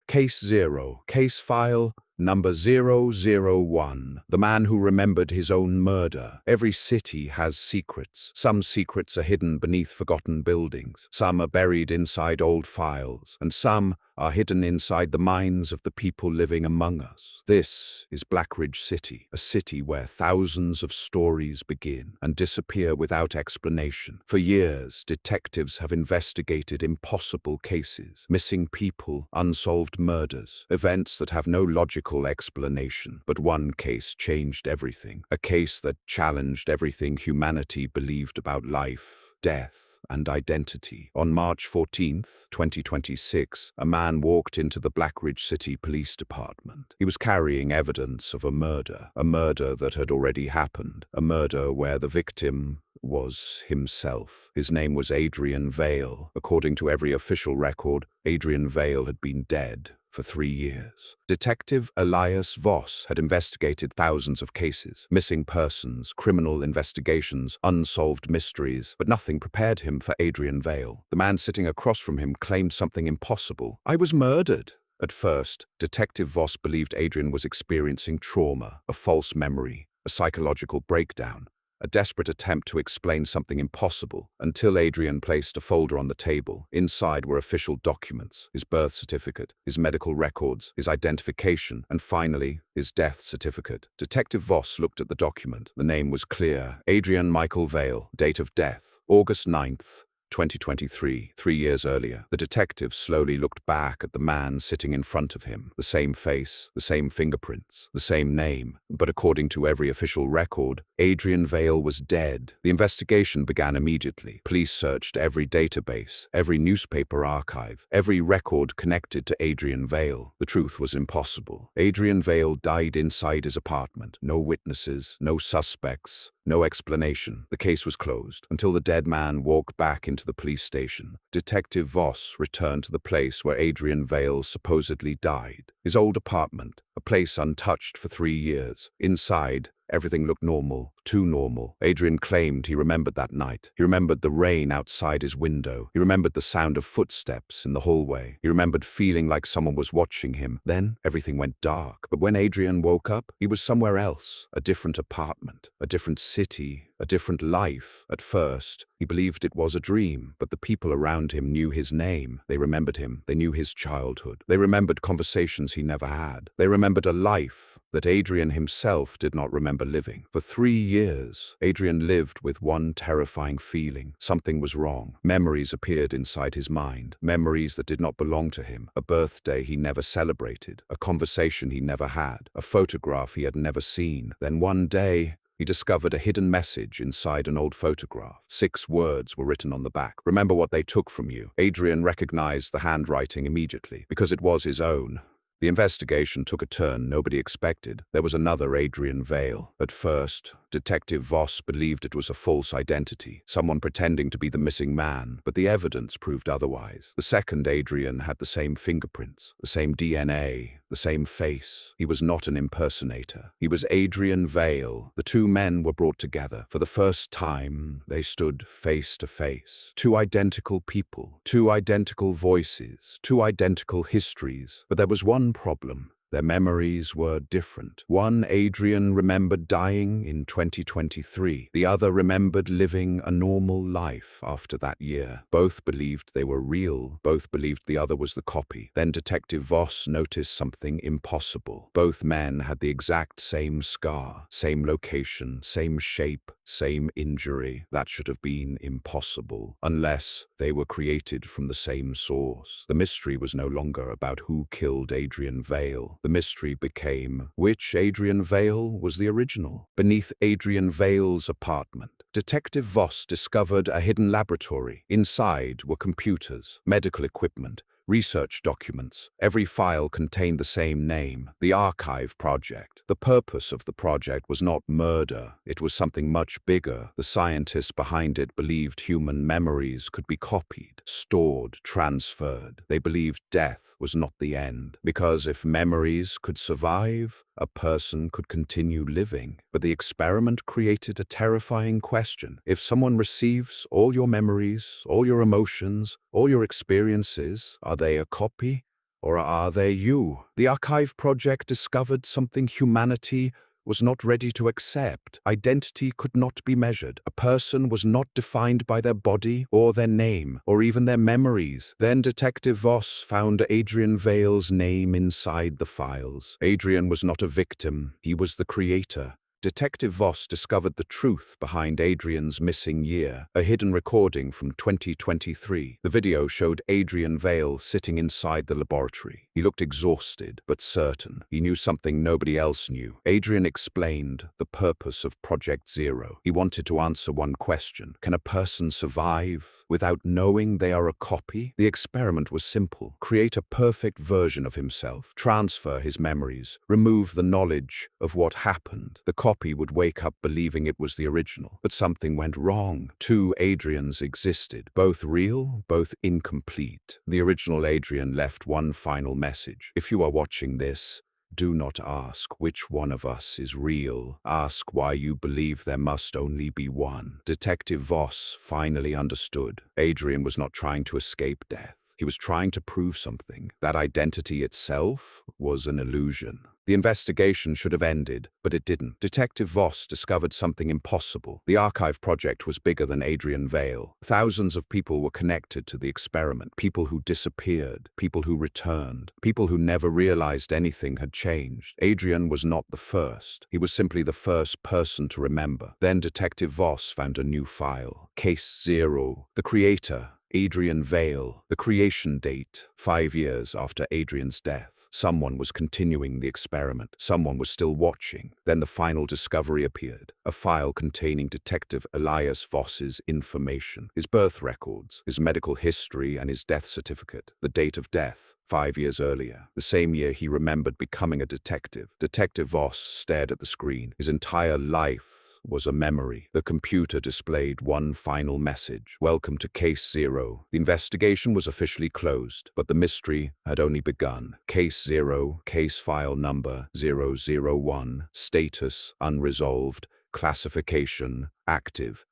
Case 0. Case file number 001. The man who remembered his own murder. Every city has secrets. Some secrets are hidden beneath forgotten buildings. Some are buried inside old files. And some are hidden inside the minds of the people living among us. This is Blackridge City, a city where thousands of stories begin and disappear without explanation. For years, detectives have investigated impossible cases, missing people, unsolved murders, events that have no logical explanation. But one case changed everything, a case that challenged everything humanity believed about life, death, and identity. On March 14, 2026, a man walked into the Blackridge City Police Department. He was carrying evidence of a murder that had already happened, a murder where the victim was himself. His name was Adrian Vale. According to every official record, Adrian Vale had been dead for 3 years. Detective Elias Voss had investigated thousands of cases, missing persons, criminal investigations, unsolved mysteries, but nothing prepared him for Adrian Vale. The man sitting across from him claimed something impossible. "I was murdered." At first, Detective Voss believed Adrian was experiencing trauma, a false memory, a psychological breakdown, a desperate attempt to explain something impossible, until Adrian placed a folder on the table. Inside were official documents, his birth certificate, his medical records, his identification, and finally, his death certificate. Detective Voss looked at the document. The name was clear: Adrian Michael Vale. Date of death: August 9th, 2023, 3 years earlier. The detective slowly looked back at the man sitting in front of him. The same face, the same fingerprints, the same name. But according to every official record, Adrian Vale was dead. The investigation began immediately. Police searched every database, every newspaper archive, every record connected to Adrian Vale. The truth was impossible. Adrian Vale died inside his apartment. No witnesses, no suspects, no explanation. The case was closed until the dead man walked back into the police station. Detective Voss returned to the place where Adrian Vale supposedly died. His old apartment, a place untouched for 3 years. Inside, everything looked normal, too normal. Adrian claimed he remembered that night. He remembered the rain outside his window. He remembered the sound of footsteps in the hallway. He remembered feeling like someone was watching him. Then everything went dark. But when Adrian woke up, he was somewhere else. A different apartment, a different city, a different life. At first, he believed it was a dream, but the people around him knew his name. They remembered him. They knew his childhood. They remembered conversations he never had. They remembered a life that Adrian himself did not remember living. For 3 years, Adrian lived with one terrifying feeling. Something was wrong. Memories appeared inside his mind. Memories that did not belong to him. A birthday he never celebrated. A conversation he never had. A photograph he had never seen. Then one day, he discovered a hidden message inside an old photograph. 6 words were written on the back. "Remember what they took from you." Adrian recognized the handwriting immediately, because it was his own. The investigation took a turn nobody expected. There was another Adrian Vale. At first, Detective Voss believed it was a false identity, someone pretending to be the missing man, but the evidence proved otherwise. The second Adrian had the same fingerprints, the same DNA, the same face. He was not an impersonator. He was Adrian Vale. The 2 men were brought together. For the first time, they stood face to face. 2 identical people, 2 identical voices, 2 identical histories. But there was one problem. Their memories were different. One Adrian remembered dying in 2023. The other remembered living a normal life after that year. Both believed they were real. Both believed the other was the copy. Then Detective Voss noticed something impossible. Both men had the exact same scar, same location, same shape, same injury. That should have been impossible, unless they were created from the same source. The mystery was no longer about who killed Adrian Vale. The mystery became which Adrian Vale was the original. Beneath Adrian Vale's apartment, Detective Voss discovered a hidden laboratory. Inside were computers, medical equipment, research documents. Every file contained the same name, the Archive Project. The purpose of the project was not murder. It was something much bigger. The scientists behind it believed human memories could be copied, stored, transferred. They believed death was not the end, because if memories could survive, a person could continue living. But the experiment created a terrifying question. If someone receives all your memories, all your emotions, all your experiences, are they a copy Or are they you? The Archive Project discovered something humanity was not ready to accept. Identity could not be measured. A person was not defined by their body or their name or even their memories. Then Detective Voss found Adrian Vale's name inside the files. Adrian was not a victim. He was the creator. Detective Voss discovered the truth behind Adrian's missing year, a hidden recording from 2023. The video showed Adrian Vale sitting inside the laboratory. He looked exhausted, but certain. He knew something nobody else knew. Adrian explained the purpose of Project Zero. He wanted to answer one question. Can a person survive without knowing they are a copy? The experiment was simple. Create a perfect version of himself, transfer his memories, remove the knowledge of what happened. The copy would wake up believing it was the original. But something went wrong. Two Adrians existed, both real, both incomplete. The original Adrian left one final message. If you are watching this, do not ask which one of us is real. Ask why you believe there must only be one. Detective Voss finally understood. Adrian was not trying to escape death. He was trying to prove something. That identity itself was an illusion. The investigation should have ended, but it didn't. Detective Voss discovered something impossible. The Archive Project was bigger than Adrian Vale. Thousands of people were connected to the experiment. People who disappeared, people who returned, people who never realized anything had changed. Adrian was not the first. He was simply the first person to remember. Then Detective Voss found a new file. Case Zero. The creator, Adrian Vale. The creation date, 5 years after Adrian's death. Someone was continuing the experiment. Someone was still watching. Then the final discovery appeared. A file containing Detective Elias Voss's information. His birth records, his medical history, and his death certificate. The date of death, 5 years earlier. The same year he remembered becoming a detective. Detective Voss stared at the screen. His entire life was a memory. The computer displayed one final message. Welcome to Case Zero. The investigation was officially closed, but the mystery had only begun. Case Zero, case file number 001, status unresolved, classification active.